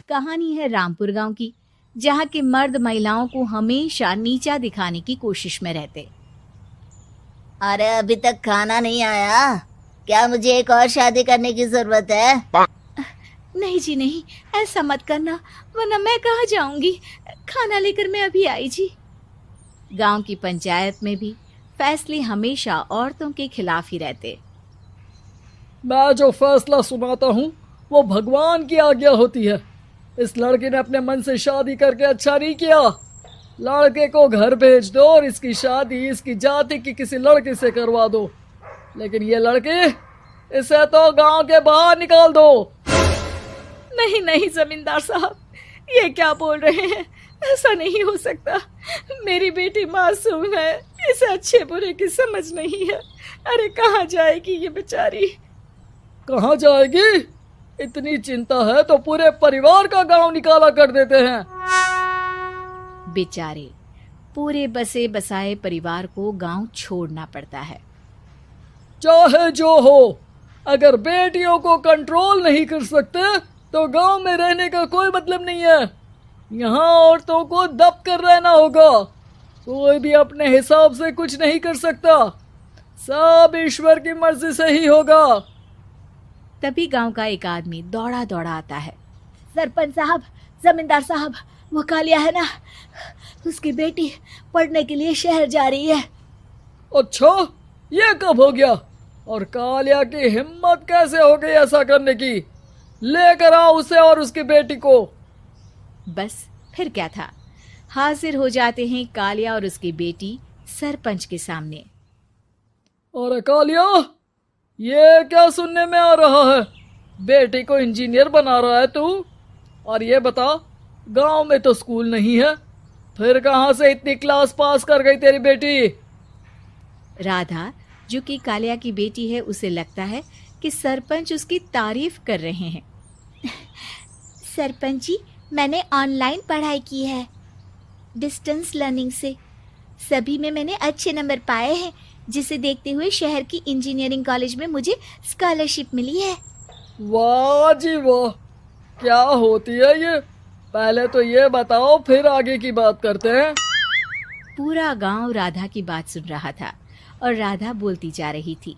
कहानी है रामपुर गांव की, जहां के मर्द महिलाओं को हमेशा नीचा दिखाने की कोशिश में रहते। अरे अभी तक खाना नहीं आया क्या? मुझे एक और शादी करने की जरूरत है। नहीं जी नहीं, ऐसा मत करना, वरना मैं कहाँ जाऊंगी। खाना लेकर मैं अभी आई जी। गांव की पंचायत में भी फैसले हमेशा औरतों के खिलाफ ही रहते। मैं जो फैसला सुनाता हूँ वो भगवान की आज्ञा होती है। इस लड़के ने अपने मन से शादी करके अच्छा नहीं किया। लड़के को घर भेज दो और इसकी शादी इसकी जाति की किसी लड़के से करवा दो। लेकिन ये लड़की, इसे तो गांव के बाहर निकाल दो। नहीं नहीं जमींदार साहब, ये क्या बोल रहे हैं? ऐसा नहीं हो सकता। मेरी बेटी मासूम है, इसे अच्छे बुरे की समझ नहीं है। अरे कहाँ जाएगी ये बेचारी? कहाँ जाएगी? इतनी चिंता है तो पूरे परिवार का गांव निकाला कर देते हैं। बेचारे पूरे बसे बसाए परिवार को गांव छोड़ना पड़ता है। चाहे जो हो, अगर बेटियों को कंट्रोल नहीं कर सकते तो गांव में रहने का कोई मतलब नहीं है। यहाँ औरतों को दब कर रहना होगा। कोई भी अपने हिसाब से कुछ नहीं कर सकता, सब ईश्वर की मर्जी से ही होगा। तभी गांव का एक आदमी दौड़ा दौड़ा आता है। सरपंच साहब, जमींदार साहब, वो कालिया है ना, उसकी बेटी पढ़ने के लिए शहर जा रही है। अच्छा, ये कब हो गया? और कालिया की हिम्मत कैसे हो गई ऐसा करने की? लेकर आओ उसे और उसकी बेटी को। बस फिर क्या था, हाजिर हो जाते हैं कालिया और उसकी बेटी सरपंच के सामने। अरे कालिया, ये क्या सुनने में आ रहा है? बेटी को इंजीनियर बना रहा है तू? और ये बता, गांव में तो स्कूल नहीं है, फिर कहां से इतनी क्लास पास कर गई तेरी बेटी? राधा, जो कि कालिया की बेटी है, उसे लगता है कि सरपंच उसकी तारीफ कर रहे हैं। सरपंच जी, मैंने ऑनलाइन पढ़ाई की है, डिस्टेंस लर्निंग से। सभी में मैंने अच्छे नंबर पाए हैं, जिसे देखते हुए शहर की इंजीनियरिंग कॉलेज में मुझे स्कॉलरशिप मिली है। वाह जी वाह, क्या होती है ये? पहले तो ये बताओ, फिर आगे की बात करते हैं। पूरा गांव राधा की बात सुन रहा था और राधा बोलती जा रही थी।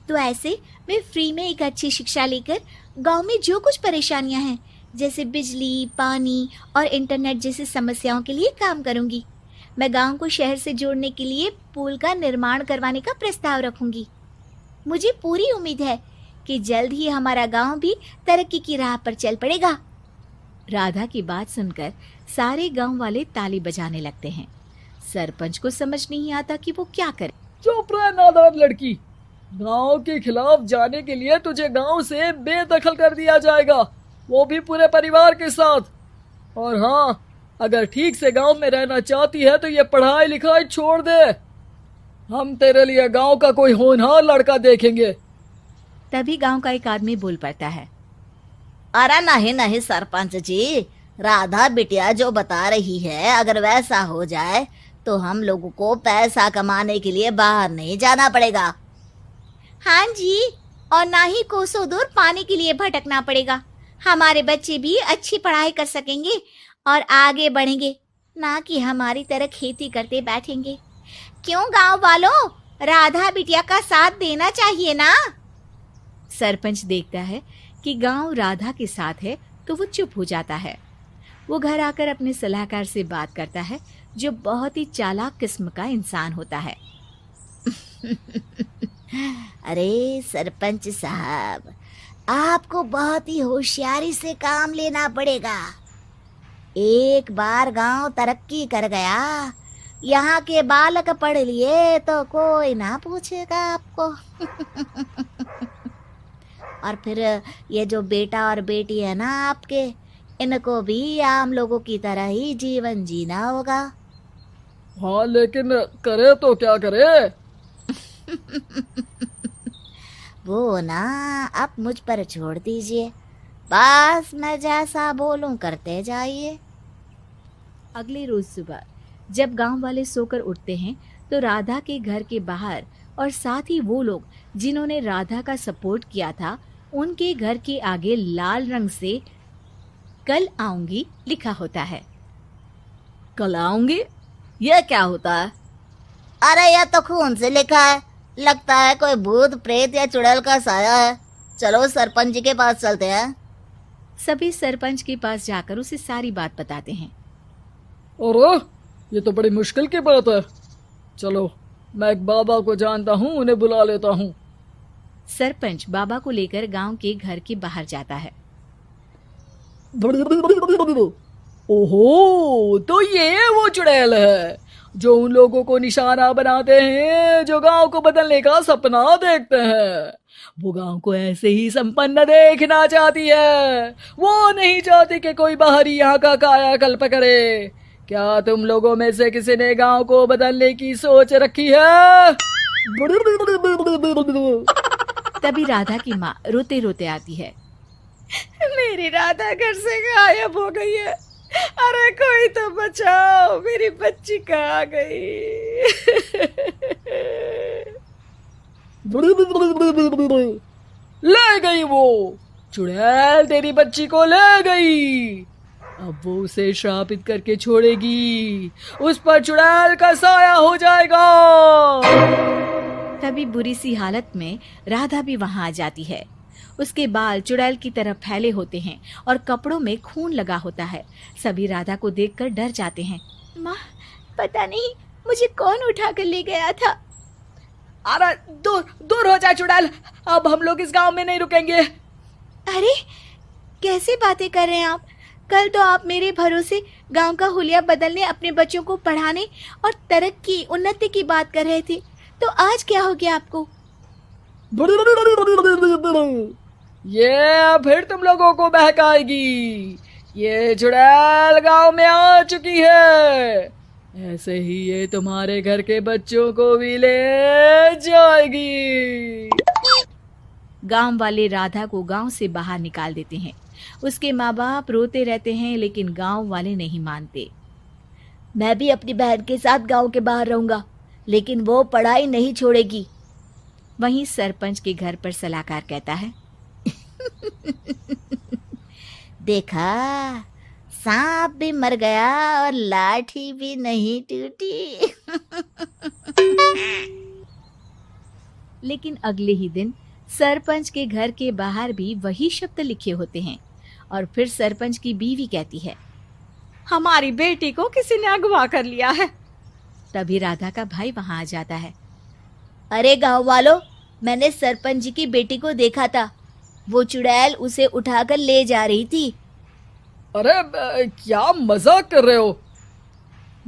तो ऐसे मैं फ्री में एक अच्छी शिक्षा लेकर गांव में जो कुछ परेशानियां हैं, जैसे बिजली, पानी और इंटरनेट जैसी समस्याओं के लिए काम करूंगी। मैं गांव को शहर से जोड़ने के लिए पुल का निर्माण करवाने का प्रस्ताव रखूंगी। मुझे पूरी उम्मीद है कि जल्द ही हमारा गांव भी तरक्की की राह पर चल पड़ेगा। राधा की बात सुनकर सारे गांव वाले ताली बजाने लगते हैं। सरपंच को समझ नहीं आता कि वो क्या करे। चुप रह नादान लड़की, गांव के खिलाफ जाने के लिए तुझे गांव से बेदखल कर दिया जाएगा, वो भी पूरे परिवार के साथ। और हाँ, अगर ठीक से गांव में रहना चाहती है तो ये पढ़ाई लिखाई छोड़ दे। हम तेरे लिए गांव का कोई होनहार लड़का देखेंगे। तभी गांव का एक आदमी बोल पड़ता है। अरे नहीं नहीं सरपंच जी, राधा बिटिया जो बता रही है, अगर वैसा हो जाए तो हम लोगों को पैसा कमाने के लिए बाहर नहीं जाना पड़ेगा। हाँ जी, और ना ही कोसों दूर पानी के लिए भटकना पड़ेगा। हमारे बच्चे भी अच्छी पढ़ाई कर सकेंगे और आगे बढ़ेंगे, ना कि हमारी तरह खेती करते बैठेंगे। क्यों गांव वालों, राधा बिटिया का साथ देना चाहिए ना। सरपंच देखता है कि गांव राधा के साथ है तो वो चुप हो जाता है। वो घर आकर अपने सलाहकार से बात करता है, जो बहुत ही चालाक किस्म का इंसान होता है। अरे सरपंच साहब, आपको बहुत ही होशियारी से काम लेना पड़ेगा। एक बार गांव तरक्की कर गया, यहाँ के बालक पढ़ लिए तो कोई ना पूछेगा आपको। और फिर ये जो बेटा और बेटी है ना आपके, इनको भी आम लोगों की तरह ही जीवन जीना होगा। हाँ, लेकिन करे तो क्या करे? वो ना आप मुझ पर छोड़ दीजिए, बस मैं जैसा बोलूं करते जाइए। अगले रोज सुबह जब गांव वाले सोकर उठते हैं तो राधा के घर के बाहर और साथ ही वो लोग जिन्होंने राधा का सपोर्ट किया था, उनके घर के आगे लाल रंग से कल आऊंगी लिखा होता है। कल आऊंगी, यह क्या होता है? अरे यह तो खून से लिखा है, लगता है कोई भूत प्रेत या चुड़ैल का साया है। चलो सरपंच जी के पास चलते हैं। सभी सरपंच के पास जाकर उसे सारी बात बताते हैं। अरे ये तो बड़ी मुश्किल की बात है। चलो मैं एक बाबा को जानता हूँ, उन्हें बुला लेता हूँ। सरपंच बाबा को लेकर गांव के घर के बाहर जाता है। ओहो, तो ये वो चुड़ैल है जो उन लोगों को निशाना बनाते हैं जो गांव को बदलने का सपना देखते हैं। वो गांव को ऐसे ही संपन्न देखना चाहती है, वो नहीं चाहती कि कोई बाहरी यहाँ का कायाकल्प करे। क्या तुम लोगों में से किसी ने गांव को बदलने की सोच रखी है? तभी राधा की माँ रोते रोते आती है। मेरी राधा घर से गायब हो गई है। अरे कोई तो बचाओ, मेरी बच्ची कहाँ गई? ले गई वो चुड़ैल, तेरी बच्ची को ले गई। अब वो उसे श्रापित करके छोड़ेगी, उस पर चुड़ैल का साया हो जाएगा। तभी बुरी सी हालत में राधा भी वहां आ जाती है। उसके बाल चुड़ैल की तरह फैले होते हैं और कपड़ों में खून लगा होता है। सभी राधा को देखकर डर जाते हैं। माँ, पता नहीं मुझे कौन उठा कर ले गया था। अरे दूर दूर हो जा चुड़ैल, अब हम लोग इस गांव में नहीं रुकेंगे। अरे कैसी बातें कर रहे हैं आप? कल तो आप मेरे भरोसे गांव का हुलिया बदलने, अपने बच्चों को पढ़ाने और तरक्की उन्नति की बात कर रहे थे, तो आज क्या हो गया आपको? ये फिर तुम लोगों को बहकाएगी। ये चुड़ैल गांव में आ चुकी है, ऐसे ही ये तुम्हारे घर के बच्चों को भी ले जाएगी। गांव वाले राधा को गांव से बाहर निकाल देते हैं। उसके माँ बाप रोते रहते हैं, लेकिन गांव वाले नहीं मानते। मैं भी अपनी बहन के साथ गांव के बाहर रहूंगा, लेकिन वो पढ़ाई नहीं छोड़ेगी। वहीं सरपंच के घर पर सलाहकार कहता है। देखा, सांप भी मर गया और लाठी भी नहीं टूटी। लेकिन अगले ही दिन सरपंच के घर के बाहर भी वही शब्द लिखे होते हैं। और फिर सरपंच की बीवी कहती है, हमारी बेटी को किसी ने अगवा कर लिया है। तभी राधा का भाई वहां आ जाता है। अरे गांव वालों, मैंने सरपंच जी की बेटी को देखा था। वो चुड़ैल उसे उठाकर ले जा रही थी। अरे क्या मजाक कर रहे हो?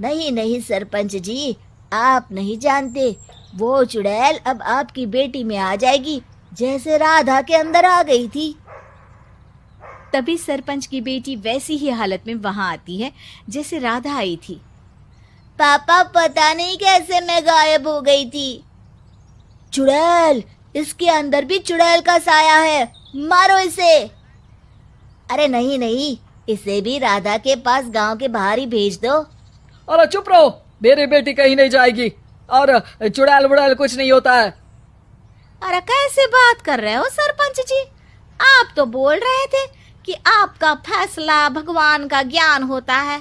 नहीं नहीं सरपंच जी, आप नहीं जानते। वो चुड़ैल अब आपकी बेटी में आ जाएगी, जैसे राधा के अंदर आ गई थी। तभी सरपंच की बेटी वैसी ही हालत में वहां आती है जैसे राधा आई थी। पापा, पता नहीं कैसे मैं गायब हो गई थी। चुड़ैल, इसके अंदर भी चुड़ैल का साया है, मारो इसे। अरे नहीं नहीं, इसे भी राधा के पास गांव के बाहर ही भेज दो। अरे चुप रहो, मेरी बेटी कहीं नहीं जाएगी और चुड़ैल वुड़ैल कुछ नहीं होता है। अरे कैसे बात कर रहे हो सरपंच जी? आप तो बोल रहे थे कि आपका फैसला भगवान का ज्ञान होता है,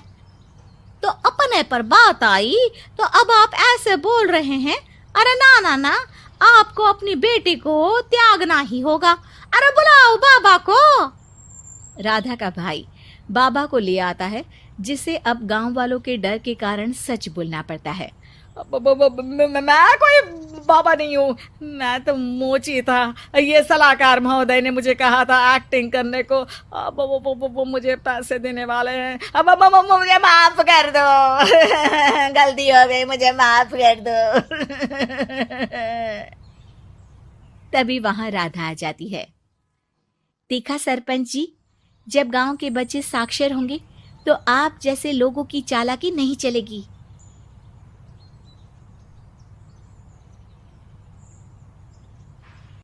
तो अपने पर बात आई तो अब आप ऐसे बोल रहे हैं। अरे ना ना ना, आपको अपनी बेटी को त्यागना ही होगा। अरे बुलाओ बाबा को। राधा का भाई बाबा को ले आता है, जिसे अब गांव वालों के डर के कारण सच बोलना पड़ता है। मैं कोई बाबा नहीं हूँ, मैं तो मोची था। ये सलाहकार महोदय ने मुझे कहा था एक्टिंग करने को। अब वो मुझे पैसे देने वाले हैं। अब मुझे माफ कर दो। गलती हो गई, मुझे माफ कर दो। तभी वहां राधा आ जाती है। देखा सरपंच जी, जब गांव के बच्चे साक्षर होंगे तो आप जैसे लोगों की चालाकी नहीं चलेगी।